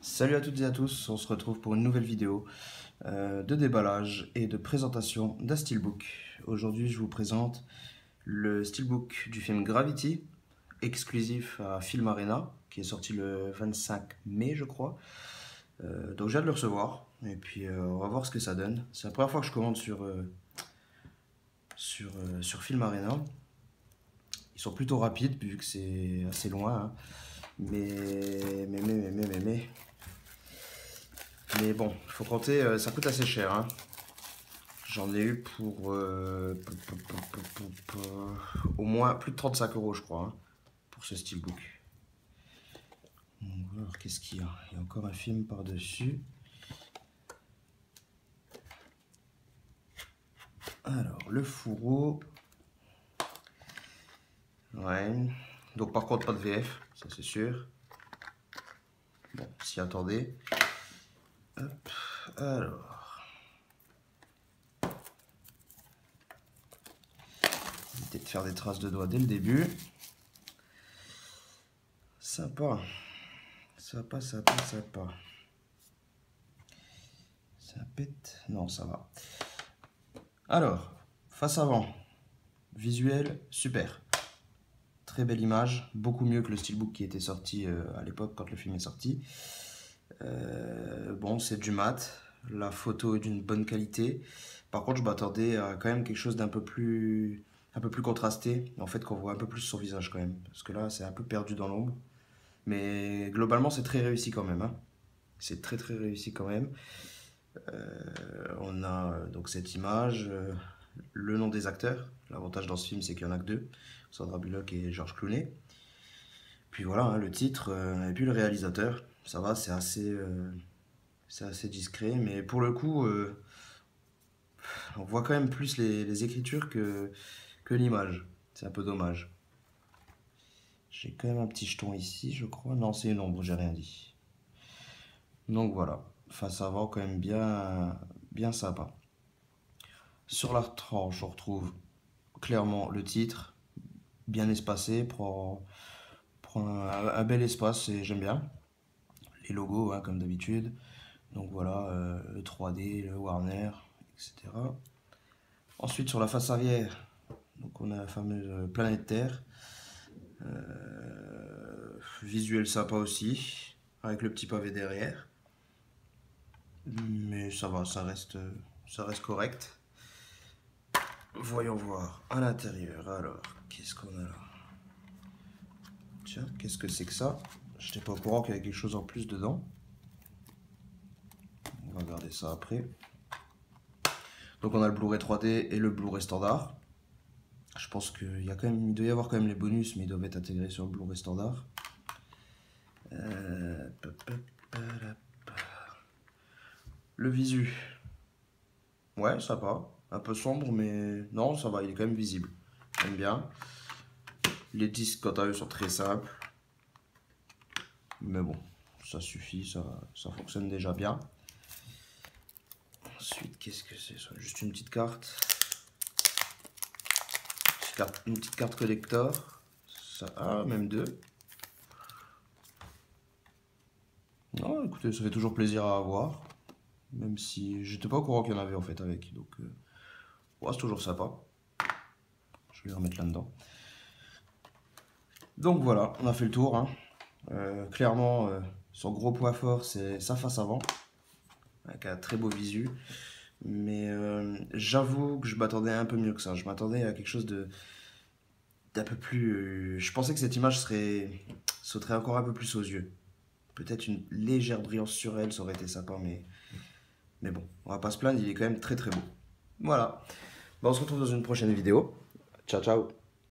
Salut à toutes et à tous, on se retrouve pour une nouvelle vidéo de déballage et de présentation d'un steelbook. Aujourd'hui je vous présente le steelbook du film Gravity, exclusif à Film Arena, qui est sorti le 25 mai je crois. Donc j'ai hâte de le recevoir et puis on va voir ce que ça donne. C'est la première fois que je commande sur Film Arena. Ils sont plutôt rapides vu que c'est assez loin, hein. Mais bon, il faut compter, ça coûte assez cher, hein. J'en ai eu pour au moins plus de 35 € je crois, hein, pour ce steelbook. Alors qu'est-ce qu'il y a? Il y a encore un film par-dessus. Alors, le fourreau. Ouais. Donc par contre pas de VF, ça c'est sûr. Bon, s'y attendez. Hop, alors. Évitez de faire des traces de doigts dès le début. Sympa. Sympa. Ça pète? Non, ça va. Alors, face avant. Visuel, super. Très belle image, beaucoup mieux que le steelbook qui était sorti à l'époque quand le film est sorti. Bon, c'est du mat, la photo est d'une bonne qualité. Par contre, je m'attendais à quand même quelque chose d'un peu plus contrasté. En fait, qu'on voit un peu plus son visage quand même. Parce que là, c'est un peu perdu dans l'ombre. Mais globalement, c'est très réussi quand même, hein. C'est très réussi quand même. On a donc cette image, le nom des acteurs. L'avantage dans ce film, c'est qu'il n'y en a que deux, Sandra Bullock et George Clooney. Puis voilà, hein, le titre, et puis le réalisateur. Ça va, c'est assez discret, mais pour le coup, on voit quand même plus les écritures que l'image. C'est un peu dommage. J'ai quand même un petit jeton ici, je crois. Non, c'est une ombre, j'ai rien dit. Donc voilà, face avant quand même bien sympa. Sur la tranche, on retrouve clairement le titre, bien espacé, prend un bel espace et j'aime bien. Les logos, hein, comme d'habitude. Donc voilà, le 3D, le Warner, etc. Ensuite, sur la face arrière, donc on a la fameuse planète Terre. Visuel sympa aussi, avec le petit pavé derrière. Mais ça va, ça reste correct. Voyons voir à l'intérieur. Alors, qu'est-ce qu'on a là? Tiens, qu'est-ce que c'est que ça? Je n'étais pas au courant qu'il y avait quelque chose en plus dedans. On va regarder ça après. Donc on a le Blu-ray 3D et le Blu-ray standard. Je pense qu'il doit y avoir quand même les bonus, mais ils doivent être intégrés sur le Blu-ray standard. Le visu. Ouais, sympa. Un peu sombre, mais non, ça va, il est quand même visible. J'aime bien. Les disques, quant à eux, sont très simples. Mais bon, ça suffit, ça fonctionne déjà bien. Ensuite, qu'est-ce que c'est ça? Juste une petite carte. Une petite carte collector. Ça, ah, même deux. Non, écoutez, ça fait toujours plaisir à avoir. Même si j'étais pas au courant qu'il y en avait en fait avec. Donc, ouais, c'est toujours sympa. Je vais les remettre là-dedans. Donc voilà, on a fait le tour, hein. Clairement, son gros point fort, c'est sa face avant. Avec un très beau visu. Mais j'avoue que je m'attendais un peu mieux que ça. Je m'attendais à quelque chose d'un peu plus... je pensais que cette image sauterait encore un peu plus aux yeux. Peut-être une légère brillance sur elle, ça aurait été sympa, mais bon, on va pas se plaindre, il est quand même très beau. Voilà. Bon, on se retrouve dans une prochaine vidéo. Ciao, ciao.